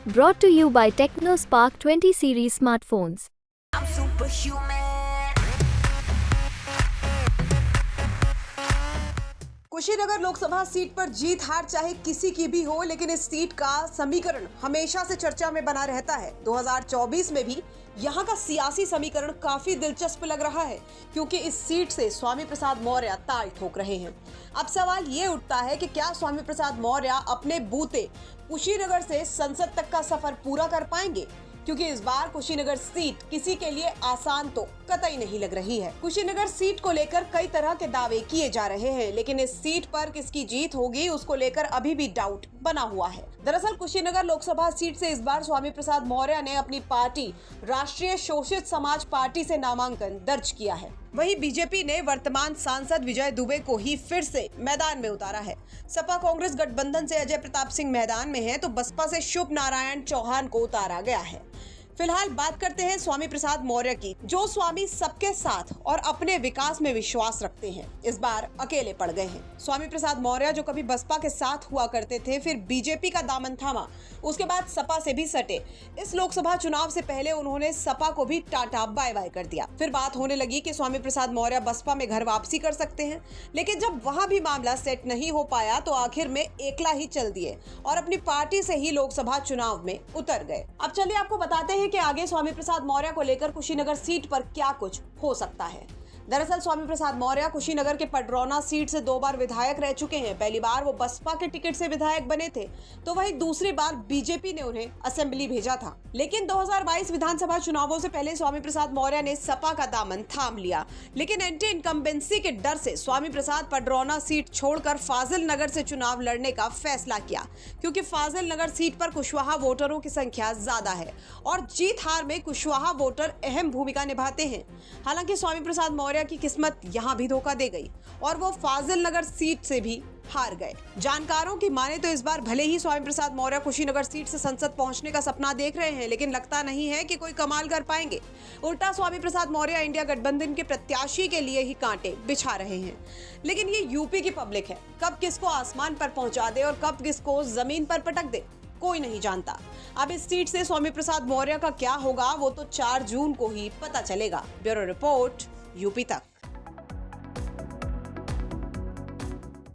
Brought to you by TechnoSpark 20 series smartphones. I'm superhuman. Kushinagar Lok Sabha seat पर जीत हार चाहे किसी की भी हो, लेकिन इस सीट का समीकरण हमेशा से चर्चा में बना रहता है। 2024 में भी यहाँ का सियासी समीकरण काफी दिलचस्प लग रहा है, क्योंकि इस सीट से स्वामी प्रसाद मौर्य ताल ठोक रहे हैं। अब सवाल ये उठता है कि क्या स्वामी प्रसाद मौर्य अपने बूते कुशीनगर से संसद तक का सफर पूरा कर पाएंगे, क्योंकि इस बार कुशीनगर सीट किसी के लिए आसान तो कतई नहीं लग रही है। कुशीनगर सीट को लेकर कई तरह के दावे किए जा रहे हैं, लेकिन इस सीट पर किसकी जीत होगी उसको लेकर अभी भी डाउट बना हुआ है। दरअसल कुशीनगर लोकसभा सीट से इस बार स्वामी प्रसाद मौर्य ने अपनी पार्टी राष्ट्रीय शोषित समाज पार्टी से नामांकन दर्ज किया है। वहीं बीजेपी ने वर्तमान सांसद विजय दुबे को ही फिर से मैदान में उतारा है। सपा कांग्रेस गठबंधन से अजय प्रताप सिंह मैदान में है, तो बसपा से शुभ नारायण चौहान को उतारा गया है। फिलहाल बात करते हैं स्वामी प्रसाद मौर्य की, जो स्वामी सबके साथ और अपने विकास में विश्वास रखते हैं। इस बार अकेले पड़ गए हैं। स्वामी प्रसाद मौर्य जो कभी बसपा के साथ हुआ करते थे, फिर बीजेपी का दामन थामा, उसके बाद सपा से भी सटे। इस लोकसभा चुनाव से पहले उन्होंने सपा को भी टाटा बाय बाय कर दिया। फिर बात होने लगी कि स्वामी प्रसाद मौर्य बसपा में घर वापसी कर सकते हैं, लेकिन जब वहां भी मामला सेट नहीं हो पाया तो आखिर में एकला ही चल दिए और अपनी पार्टी से ही लोकसभा चुनाव में उतर गए। अब चलिए आपको बताते हैं कि आगे स्वामी प्रसाद मौर्य को लेकर कुशीनगर सीट पर क्या कुछ हो सकता है। दरअसल स्वामी प्रसाद मौर्य कुशीनगर के पडरौना सीट से 2 बार विधायक रह चुके हैं। पहली बार वो बसपा के टिकट से विधायक बने थे, तो वहीं दूसरी बार बीजेपी ने उन्हें असेंबली भेजा था। लेकिन 2022 विधानसभा चुनावों से पहले स्वामी प्रसाद मौर्य ने सपा का दामन थाम लिया, लेकिन एंटी इनकम्बेंसी के डर से स्वामी प्रसाद पडरौना सीट छोड़कर फाजिल नगर से चुनाव लड़ने का फैसला किया, क्योंकि फाजिल नगर सीट पर कुशवाहा वोटरों की संख्या ज्यादा है और जीत हार में कुशवाहा वोटर अहम भूमिका निभाते हैं। हालांकि स्वामी प्रसाद मौर्य की किस्मत यहां भी धोखा दे गई और वो फाजिल नगर सीट से भी हार गए। जानकारों की माने तो इस बार भले ही स्वामी प्रसाद मौर्य कुशीनगर सीट से संसद पहुंचने का सपना देख रहे हैं, लेकिन लगता नहीं है कि कोई कमाल कर पाएंगे। उल्टा स्वामी प्रसाद मौर्य इंडिया गठबंधन के प्रत्याशी के लिए ही कांटे बिछा रहे हैं। लेकिन ये यूपी की पब्लिक है, कब किसको आसमान पर पहुंचा दे और कब किसको जमीन पर पटक दे कोई नहीं जानता। अब इस सीट से स्वामी प्रसाद मौर्य का क्या होगा वो तो 4 जून को ही पता चलेगा। ब्यूरो रिपोर्ट, यूपी तक।